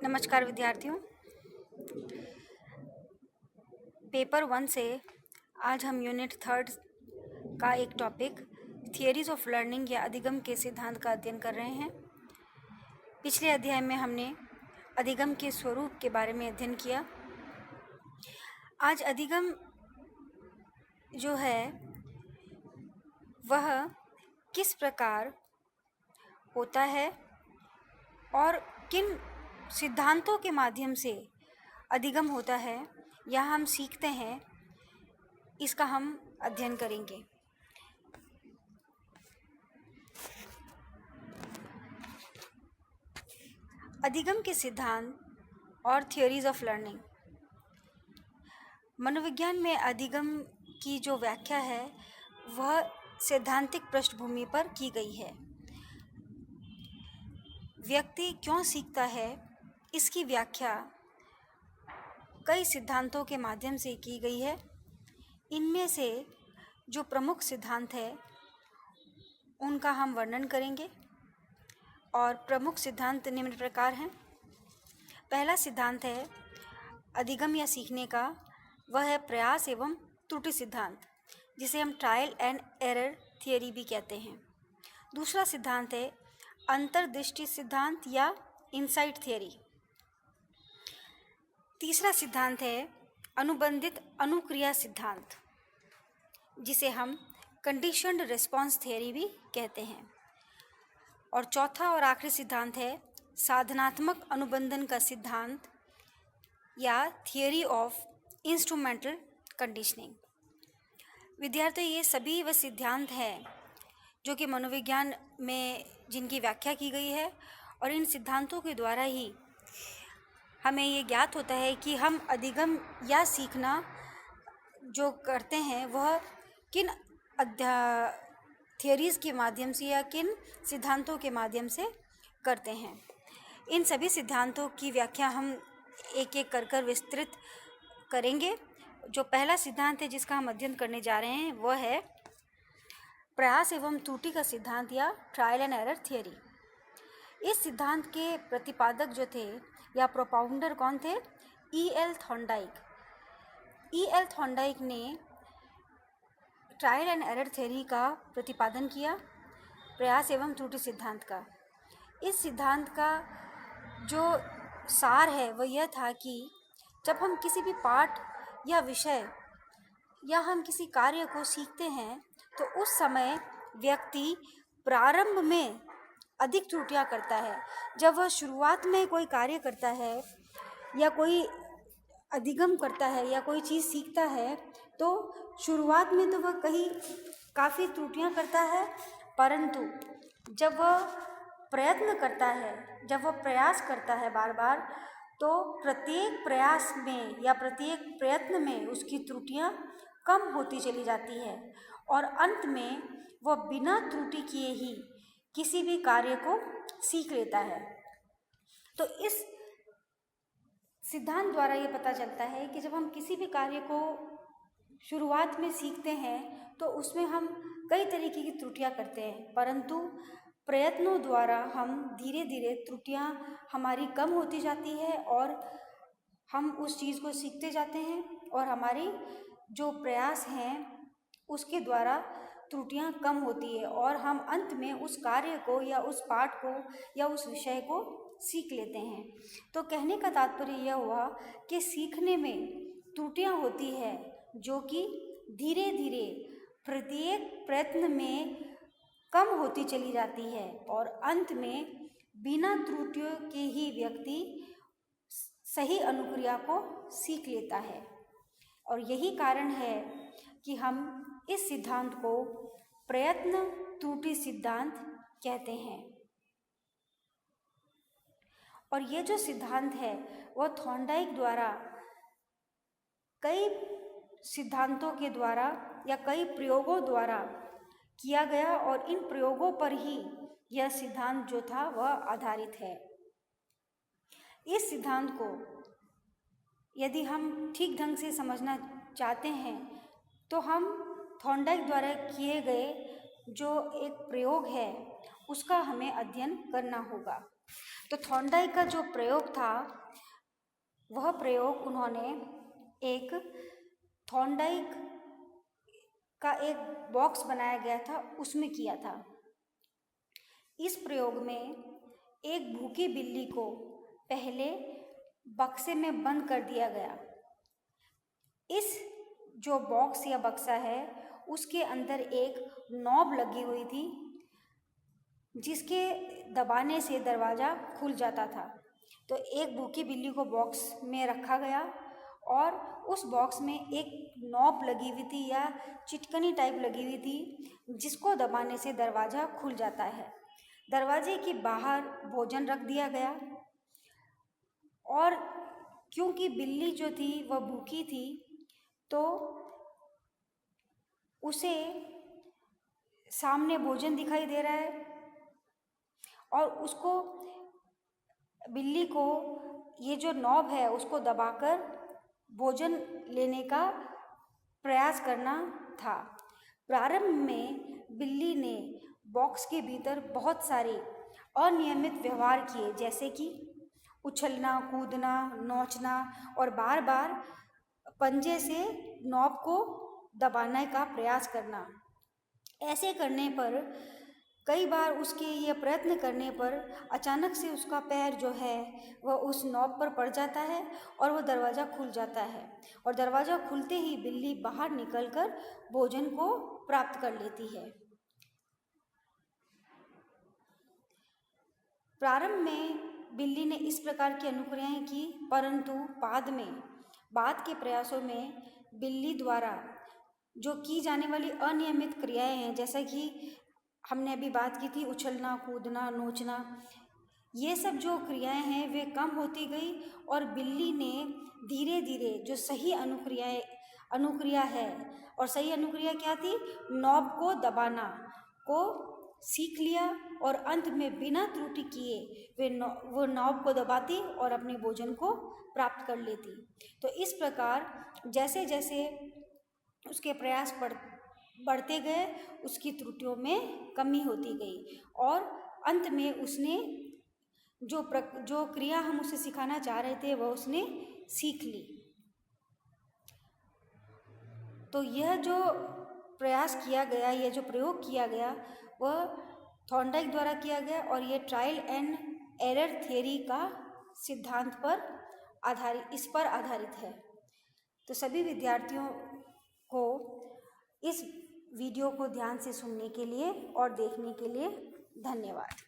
नमस्कार विद्यार्थियों। पेपर 1 से आज हम यूनिट 3 का एक टॉपिक थियरीज ऑफ लर्निंग या अधिगम के सिद्धांत का अध्ययन कर रहे हैं। पिछले अध्याय में हमने अधिगम के स्वरूप के बारे में अध्ययन किया। आज अधिगम जो है वह किस प्रकार होता है और किन सिद्धांतों के माध्यम से अधिगम होता है या हम सीखते हैं, इसका हम अध्ययन करेंगे। अधिगम के सिद्धांत और थियोरीज ऑफ लर्निंग। मनोविज्ञान में अधिगम की जो व्याख्या है वह सैद्धांतिक पृष्ठभूमि पर की गई है। व्यक्ति क्यों सीखता है, इसकी व्याख्या कई सिद्धांतों के माध्यम से की गई है। इनमें से जो प्रमुख सिद्धांत है उनका हम वर्णन करेंगे और प्रमुख सिद्धांत निम्न प्रकार हैं। पहला सिद्धांत है अधिगम या सीखने का, वह है प्रयास एवं त्रुटि सिद्धांत, जिसे हम ट्रायल एंड एरर थियरी भी कहते हैं। दूसरा सिद्धांत है अंतर्दृष्टि सिद्धांत या इनसाइट थियरी। तीसरा सिद्धांत है अनुबंधित अनुक्रिया सिद्धांत, जिसे हम कंडीशनड रिस्पॉन्स थियरी भी कहते हैं। और चौथा और आखिरी सिद्धांत है साधनात्मक अनुबंधन का सिद्धांत या थियरी ऑफ इंस्ट्रूमेंटल कंडीशनिंग। विद्यार्थियों, ये सभी वह सिद्धांत हैं जो कि मनोविज्ञान में जिनकी व्याख्या की गई है और इन सिद्धांतों के द्वारा ही हमें ये ज्ञात होता है कि हम अधिगम या सीखना जो करते हैं वह किन थियरीज़ के माध्यम से या किन सिद्धांतों के माध्यम से करते हैं। इन सभी सिद्धांतों की व्याख्या हम एक एक कर विस्तृत करेंगे। जो पहला सिद्धांत है जिसका हम अध्ययन करने जा रहे हैं वह है प्रयास एवं त्रुटि का सिद्धांत या ट्रायल एंड एरर थियरी। इस सिद्धांत के प्रतिपादक जो थे या प्रोपाउंडर कौन थे? E.L. थॉर्नडाइक। E.L. थॉर्नडाइक ने ट्रायल एंड एरर थियरी का प्रतिपादन किया, प्रयास एवं त्रुटि सिद्धांत का। इस सिद्धांत का जो सार है वह यह था कि जब हम किसी भी पाठ या विषय या हम किसी कार्य को सीखते हैं तो उस समय व्यक्ति प्रारंभ में अधिक त्रुटियां करता है। जब वह शुरुआत में कोई कार्य करता है या कोई अधिगम करता है या कोई चीज़ सीखता है तो शुरुआत में तो वह काफ़ी त्रुटियां करता है, परंतु जब वह प्रयत्न करता है, जब वह प्रयास करता है बार बार, तो प्रत्येक प्रयास में या प्रत्येक प्रयत्न में उसकी त्रुटियां कम होती चली जाती है और अंत में वह बिना त्रुटि किए ही किसी भी कार्य को सीख लेता है। तो इस सिद्धांत द्वारा ये पता चलता है कि जब हम किसी भी कार्य को शुरुआत में सीखते हैं तो उसमें हम कई तरीके की त्रुटियां करते हैं, परंतु प्रयत्नों द्वारा हम धीरे धीरे त्रुटियां हमारी कम होती जाती है और हम उस चीज़ को सीखते जाते हैं और हमारी जो प्रयास हैं उसके द्वारा त्रुटियां कम होती है और हम अंत में उस कार्य को या उस पाठ को या उस विषय को सीख लेते हैं। तो कहने का तात्पर्य यह हुआ कि सीखने में त्रुटियां होती है जो कि धीरे धीरे प्रत्येक प्रयत्न में कम होती चली जाती है और अंत में बिना त्रुटियों के ही व्यक्ति सही अनुक्रिया को सीख लेता है। और यही कारण है कि हम इस सिद्धांत को प्रयत्न त्रुटि सिद्धांत कहते हैं। और ये जो सिद्धांत है वह थॉर्नडाइक द्वारा कई सिद्धांतों के द्वारा या कई प्रयोगों द्वारा किया गया और इन प्रयोगों पर ही यह सिद्धांत जो था वह आधारित है। इस सिद्धांत को यदि हम ठीक ढंग से समझना चाहते हैं तो हम थॉर्नडाइक द्वारा किए गए जो एक प्रयोग है उसका हमें अध्ययन करना होगा। तो थॉर्नडाइक का जो प्रयोग था वह प्रयोग उन्होंने एक थॉर्नडाइक का एक बॉक्स बनाया गया था उसमें किया था। इस प्रयोग में एक भूखी बिल्ली को पहले बक्से में बंद कर दिया गया। इस जो बॉक्स या बक्सा है उसके अंदर एक नॉब लगी हुई थी जिसके दबाने से दरवाज़ा खुल जाता था। तो एक भूखी बिल्ली को बॉक्स में रखा गया और उस बॉक्स में एक नॉब लगी हुई थी या चिटकनी टाइप लगी हुई थी जिसको दबाने से दरवाज़ा खुल जाता है। दरवाजे के बाहर भोजन रख दिया गया और क्योंकि बिल्ली जो थी वह भूखी थी तो उसे सामने भोजन दिखाई दे रहा है और उसको बिल्ली को ये जो नॉब है उसको दबाकर भोजन लेने का प्रयास करना था। प्रारंभ में बिल्ली ने बॉक्स के भीतर बहुत सारे अनियमित व्यवहार किए, जैसे कि उछलना, कूदना, नोचना और बार बार पंजे से नॉब को दबाने का प्रयास करना। ऐसे करने पर कई बार उसके ये प्रयत्न करने पर अचानक से उसका पैर जो है वह उस नॉब पर पड़ जाता है और वह दरवाज़ा खुल जाता है और दरवाज़ा खुलते ही बिल्ली बाहर निकलकर भोजन को प्राप्त कर लेती है। प्रारंभ में बिल्ली ने इस प्रकार की अनुक्रियाएं की, परंतु बाद के प्रयासों में बिल्ली द्वारा जो की जाने वाली अनियमित क्रियाएं हैं, जैसा कि हमने अभी बात की थी उछलना, कूदना, नोचना, ये सब जो क्रियाएं हैं वे कम होती गई और बिल्ली ने धीरे धीरे जो सही अनुक्रिया है, और सही अनुक्रिया क्या थी, नॉब को दबाना को सीख लिया और अंत में बिना त्रुटि किए वो नॉब को दबाती और अपने भोजन को प्राप्त कर लेती। तो इस प्रकार जैसे जैसे उसके प्रयास बढ़ते गए उसकी त्रुटियों में कमी होती गई और अंत में उसने जो क्रिया हम उसे सिखाना चाह रहे थे वह उसने सीख ली। तो यह जो प्रयास किया गया, यह जो प्रयोग किया गया वह थॉर्नडाइक द्वारा किया गया और ये ट्रायल एंड एरर थ्योरी का सिद्धांत पर आधारित है। तो सभी विद्यार्थियों को इस वीडियो को ध्यान से सुनने के लिए और देखने के लिए धन्यवाद।